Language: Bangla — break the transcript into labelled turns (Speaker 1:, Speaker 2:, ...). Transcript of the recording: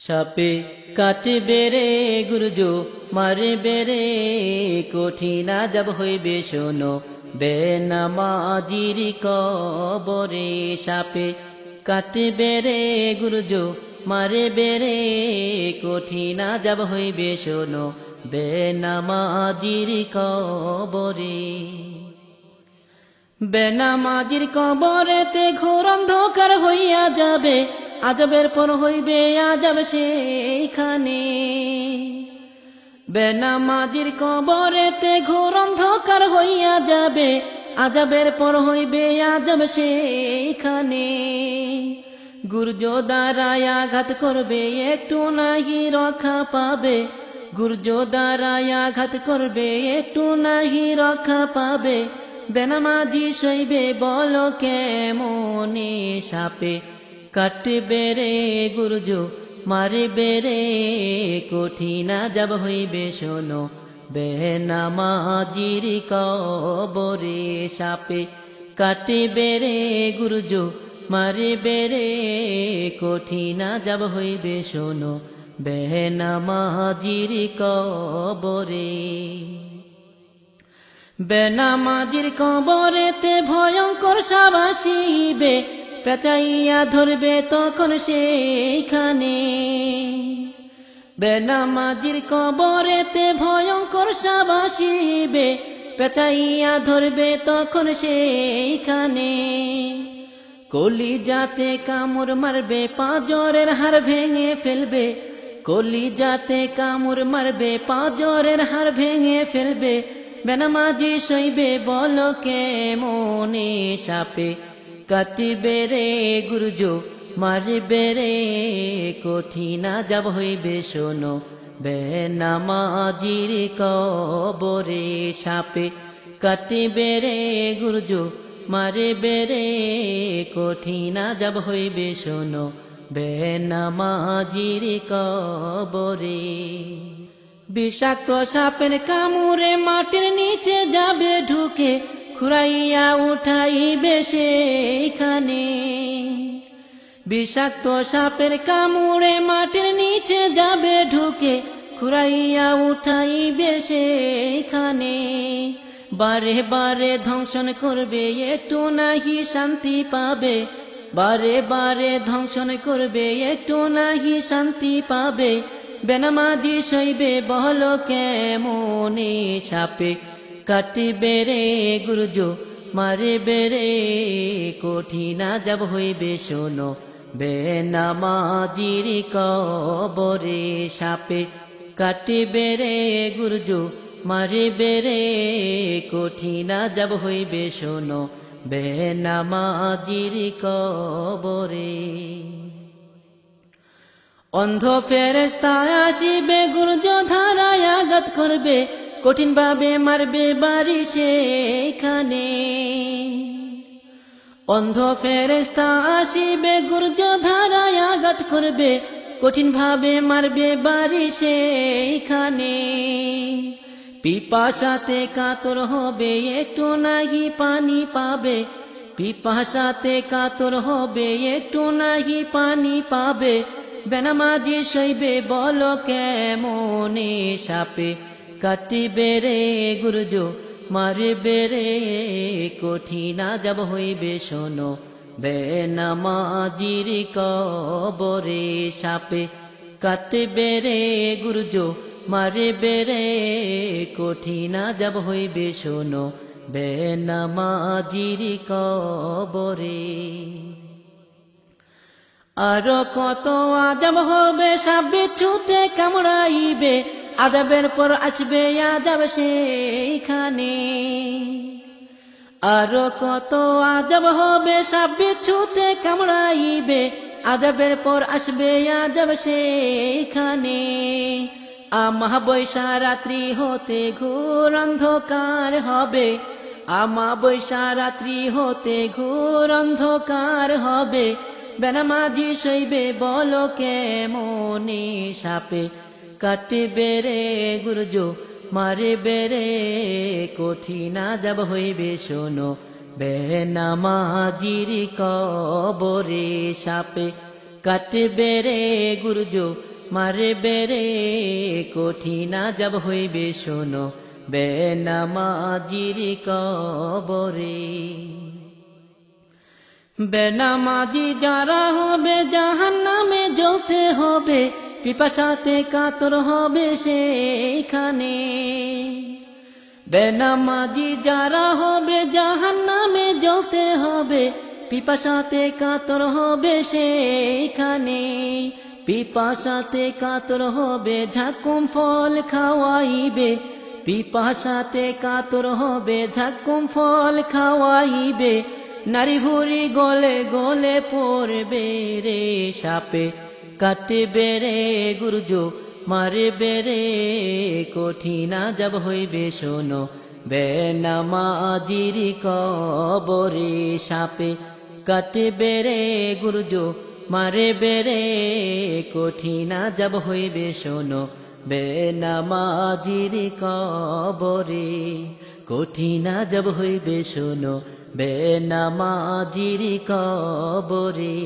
Speaker 1: সাপে কাটবে রে গুরুজো মারবে রে কঠিন আযাব হইবে শোনো বেনামাজির কবরে। সাপে কাটবে রে গুরুজো মারবে রে কঠিন আযাব হইবে শোনো বেনামাজির কবরে। বেনামাজির কবরেতে ঘোর অন্ধকার হইয়া যাবে, আযাবের পর হইবে আযাব সেইখানে। বেনামাজির কবরেতে ঘোর অন্ধকার হইয়া যাবে, আযাবের পর হইবে আযাব সেইখানে। গুর্জ দ্বারায় আঘাত করবে একটু নাহি রক্ষা পাবে, গুর্জ দ্বারায় আঘাত করবে একটু নাহি রক্ষা পাবে। বেনামাজি সইবে বল কেমনে। সাপে কাটবে রে গুরুজো মারবে রে কঠিন আযাব হইবে শোনো বেনামাজির কবরে। সাপে কাটবে রে গুরুজো মারবে রে কঠিন আযাব হইবে শোনো বেনামাজির কবরে। বেনামাজির কবরেতে ভয়ঙ্কর সাপ আসিবে, পেঁচাইয়া ধরবে তখন সেইখানে। বেনামাজির কবরেতে ভয়ঙ্কর সাপ আসিবে, পেঁচাইয়া ধরবে তখন সেইখানে। কলিজাতে কামড় মারবে পাঁজরের হাড় ভেঙে ফেলবে, কলিজাতে কামড় মারবে পাঁজরের হাড় ভেঙে ফেলবে। বেনামাজি সইবে বল কেমনে। সাপে কাটবে রে গুরুজো মারবে রে কঠিন আযাব হইবে শোনো বেনামাজির কবরে। সাপে কাটবে রে গুরুজো মারবে রে কঠিন আযাব হইবে শোনো বেনামাজির কবরে। বিষাক্ত সাপের কামড়ে মাটির নিচে যাবে ঢুকে, খুঁড়াইয়া উঠাইবে সেইখানে। বিষাক্ত সাপের কামড়ে মাটির নিচে যাবে ঢুকে, খুঁড়াইয়া উঠাইবে সেইখানে। বারে বারে ধ্বংসন করবে একটু নাহি শান্তি পাবে, বারে বারে ধ্বংসন করবে একটু নাহি শান্তি পাবে। বেনামাজি সইবে বল কেমনে। সাপে কাটবে রে গুরুজো মারবে রে কঠিন আযাব হইবে শোনো বেনামাজির কবরে। সাপে কাটবে রে গুরুজো মারবে রে কঠিন আযাব হইবে শোনো বেনামাজির কবরে। অন্ধ ফেরেশতা আসিবে গুর্জ ধারায় আঘাত করবে, কঠিন ভাবে মারবে বাড়ি সেইখানে। অন্ধ ফেরেশতা আসিবে গুর্জ ধারায় আঘাত করবে, কঠিন ভাবে মারবে বাড়ি সেইখানে। পিপাসাতে কাতর হবে একটু নাহি পানি পাবে, পিপাসাতে কাতর হবে একটু নাহি পানি পাবে। বেনামাজি সইবে বল কেমনে। সাপে কাটবে রে গুরুজো মারবে রে কঠিন আযাব হইবে শোনো বেনামাজির কবরে। সাপে কাটবে রে গুরুজো মারবে রে কঠিন আযাব হইবে শোনো বেনামাজির কবরে। আরো কত আযাব হবে সাপ বিচ্ছুতে কামড়াইবে, আযাবের পর আসবে আযাব সেইখানে। আরো কত আযাব হবে সাপ বিচ্ছুতে কামড়াইবে, আযাবের পর আসবে আযাব সেইখানে। আমাবস্যা রাত্রি হতে ঘোর অন্ধকার হবে, আমাবস্যা রাত্রি হতে ঘোর অন্ধকার হবে। বেনামাজি সইবে বল কেমনে। সাপে কাটবে রে গুরুজো মারবে রে কঠিন আযাব হইবে শোনো বেনামাজির কবরে। সাপে কাটবে রে গুরুজো মারবে রে কঠিন আযাব হইবে শোনো বেনামাজির কবরে। বেনামাজি যারা হবে জাহান্নামে জ্বলতে হবে, পিপাসাতে কাতর হবে সেইখানে। বেনামাজি যারা হবে জাহান্নামে জ্বলতে হবে, পিপাসাতে কাতর হবে সেইখানে। পিপাসাতে কাতর হবে ঝাকুম ফল খাওয়াইবে, পিপাসাতে কাতর হবে ঝাকুম ফল খাওয়াইবে। নারী ভুরি গলে গলে পড়বে রে সাপে, কাটবে রে গুরজো মারবে রে কঠিন আযাব হইবে শোনো বেনামাজির কবরে। সাপে কাটবে রে গুরজো মারবে রে কঠিন আযাব হইবে শোনো বেনামাজির কবরে। কঠিন আযাব হইবে শোনো বেনামাজির কবরে।